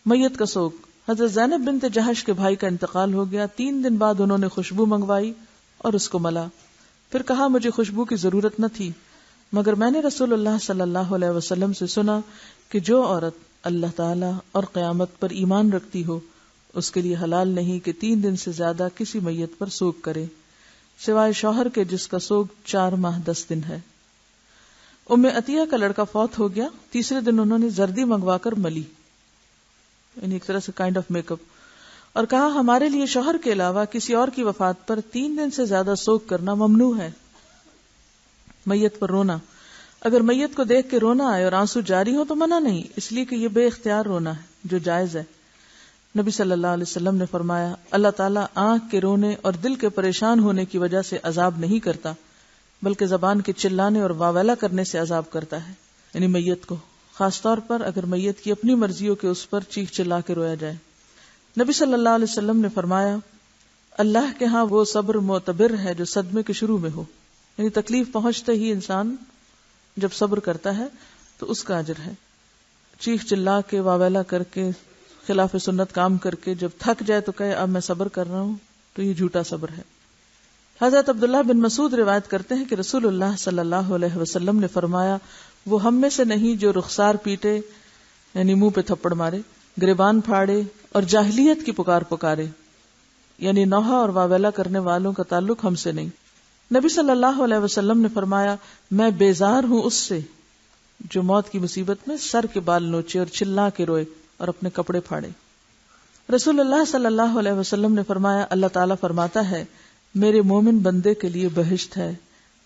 میت کا سوگ. حضرت زینب بنت جہش کے بھائی کا انتقال ہو گیا. 3 دن بعد انہوں نے خوشبو منگوائی اور اس کو ملا. پھر کہا مجھے خوشبو کی ضرورت نہ تھی، مگر میں نے رسول اللہ صلی اللہ علیہ وسلم سے سنا کہ جو عورت اللہ تعالی اور قیامت پر ایمان رکھتی ہو اس کے لیے حلال نہیں کہ 3 دن سے زیادہ کسی میت پر سوگ کرے، سوائے شوہر کے جس کا سوگ 4 ماہ 10 دن ہے. ام عطیہ کا لڑکا فوت ہو گیا. تیسرے دن انہوں نے زردی منگوا کر ملی، یعنی ایک طرح سے کائنڈ آف میک اپ، اور کہا ہمارے لیے شوہر کے علاوہ کسی اور کی وفات پر 3 دن سے زیادہ سوگ کرنا ممنوع ہے. میت پر رونا، اگر میت کو دیکھ کے رونا آئے اور آنسو جاری ہو تو منع نہیں، اس لیے کہ یہ بے اختیار رونا ہے جو جائز ہے. نبی صلی اللہ علیہ وسلم نے فرمایا اللہ تعالیٰ آنکھ کے رونے اور دل کے پریشان ہونے کی وجہ سے عذاب نہیں کرتا، بلکہ زبان کے چلانے اور واویلا کرنے سے عذاب کرتا ہے، یعنی میت کو، خاص طور پر اگر میت کی اپنی مرضی ہو کہ اس پر چیخ چلا کے رویا جائے. نبی صلی اللہ علیہ وسلم نے فرمایا اللہ کے ہاں وہ صبر معتبر ہے جو صدمے کے شروع میں ہو، یعنی تکلیف پہنچتے ہی انسان جب صبر کرتا ہے تو اس کا اجر ہے. چیخ چلا کے واویلا کر کے خلاف سنت کام کر کے جب تھک جائے تو کہے اب میں صبر کر رہا ہوں تو یہ جھوٹا صبر ہے. حضرت عبداللہ بن مسعود روایت کرتے ہیں کہ رسول اللہ صلی اللہ علیہ وسلم نے فرمایا وہ ہم میں سے نہیں جو رخسار پیٹے، یعنی منہ پہ تھپڑ مارے، گریبان پھاڑے اور جاہلیت کی پکارے، یعنی نوحہ اور واویلا کرنے والوں کا تعلق ہم سے نہیں. نبی صلی اللہ علیہ وسلم نے فرمایا میں بیزار ہوں اس سے جو موت کی مصیبت میں سر کے بال نوچے اور چلا کے روئے اور اپنے کپڑے پھاڑے. رسول اللہ صلی اللہ علیہ وسلم نے فرمایا اللہ تعالیٰ فرماتا ہے میرے مومن بندے کے لیے بہشت ہے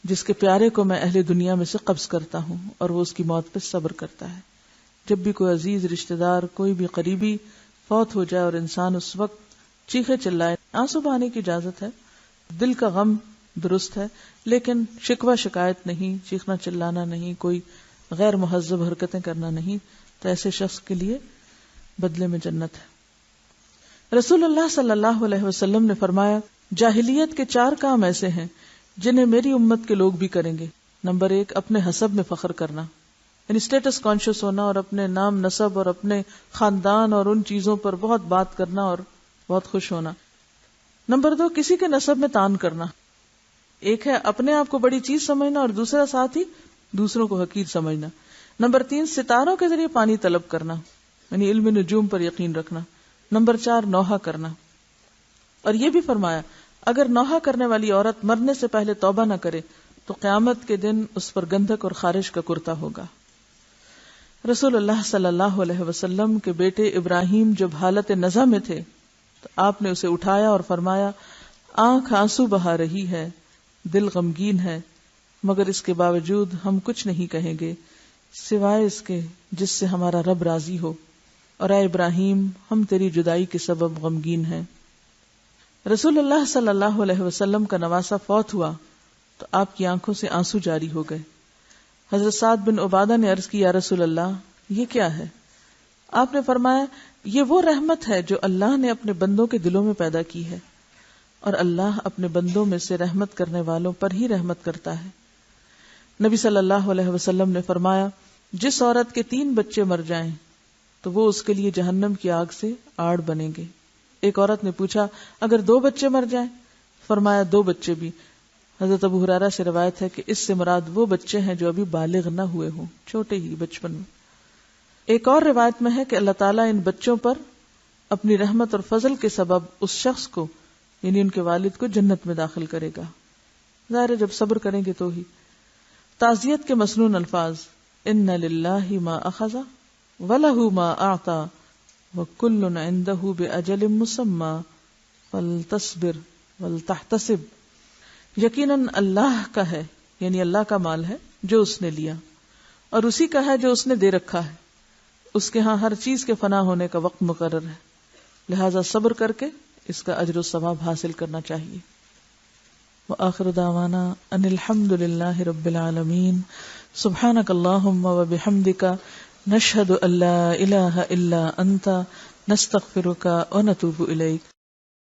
جس کے پیارے کو میں اہل دنیا میں سے قبض کرتا ہوں اور وہ اس کی موت پہ صبر کرتا ہے. جب بھی کوئی عزیز رشتہ دار، کوئی بھی قریبی فوت ہو جائے اور انسان اس وقت چیخے چلائے، آنسو بہانے کی اجازت ہے، دل کا غم درست ہے، لیکن شکوہ شکایت نہیں، چیخنا چلانا نہیں، کوئی غیر مہذب حرکتیں کرنا نہیں، تو ایسے شخص کے لیے بدلے میں جنت ہے. رسول اللہ صلی اللہ علیہ وسلم نے فرمایا جاہلیت کے 4 کام ایسے ہیں جنہیں میری امت کے لوگ بھی کریں گے. نمبر 1 اپنے حسب میں فخر کرنا، یعنی اسٹیٹس کانشیس ہونا اور اپنے نام نسب اور اپنے خاندان اور ان چیزوں پر بہت بات کرنا اور بہت خوش ہونا. نمبر 2 کسی کے نسب میں تان کرنا. ایک ہے اپنے آپ کو بڑی چیز سمجھنا اور دوسرا ساتھ ہی دوسروں کو حقیر سمجھنا. نمبر 3 ستاروں کے ذریعے پانی طلب کرنا، یعنی علم نجوم پر یقین رکھنا. نمبر 4 نوحہ کرنا. اور یہ بھی فرمایا اگر نوحہ کرنے والی عورت مرنے سے پہلے توبہ نہ کرے تو قیامت کے دن اس پر گندھک اور خارش کا کرتا ہوگا. رسول اللہ صلی اللہ علیہ وسلم کے بیٹے ابراہیم جب حالت نزع میں تھے تو آپ نے اسے اٹھایا اور فرمایا آنکھ آنسو بہا رہی ہے، دل غمگین ہے، مگر اس کے باوجود ہم کچھ نہیں کہیں گے سوائے اس کے جس سے ہمارا رب راضی ہو، اور اے ابراہیم ہم تیری جدائی کے سبب غمگین ہیں. رسول اللہ صلی اللہ علیہ وسلم کا نواسہ فوت ہوا تو آپ کی آنکھوں سے آنسو جاری ہو گئے. حضرت سعد بن عبادہ نے عرض کی یا رسول اللہ یہ کیا ہے؟ آپ نے فرمایا یہ وہ رحمت ہے جو اللہ نے اپنے بندوں کے دلوں میں پیدا کی ہے، اور اللہ اپنے بندوں میں سے رحمت کرنے والوں پر ہی رحمت کرتا ہے. نبی صلی اللہ علیہ وسلم نے فرمایا جس عورت کے 3 بچے مر جائیں تو وہ اس کے لیے جہنم کی آگ سے آڑ بنیں گے. ایک عورت نے پوچھا اگر 2 بچے مر جائیں؟ فرمایا 2 بچے بھی. حضرت ابو ہریرہ سے روایت ہے کہ اس سے مراد وہ بچے ہیں جو ابھی بالغ نہ ہوئے ہوں، چھوٹے ہی بچپن میں. ایک اور روایت میں ہے کہ اللہ تعالیٰ ان بچوں پر اپنی رحمت اور فضل کے سبب اس شخص کو، یعنی ان کے والد کو، جنت میں داخل کرے گا. ظاہر ہے جب صبر کریں گے تو ہی. تعزیت کے مسنون الفاظ ان للہ ما اخذ ولہ ما اعطى وکل عندہ باجل مسمی فلتصبر ولتحتسب. یقیناً اللہ کا ہے، یعنی اللہ کا مال ہے جو اس نے لیا، اور اسی کا ہے جو اس نے دے رکھا ہے. اس کے ہاں ہر چیز کے فنا ہونے کا وقت مقرر ہے، لہذا صبر کر کے اس کا اجر و ثواب حاصل کرنا چاہیے. وآخر دعوانا ان الحمد للہ رب العالمین. سبحانک اللہم وبحمدک نشہد ان لا الہ الا انت نستغفرک ونتوب الیک.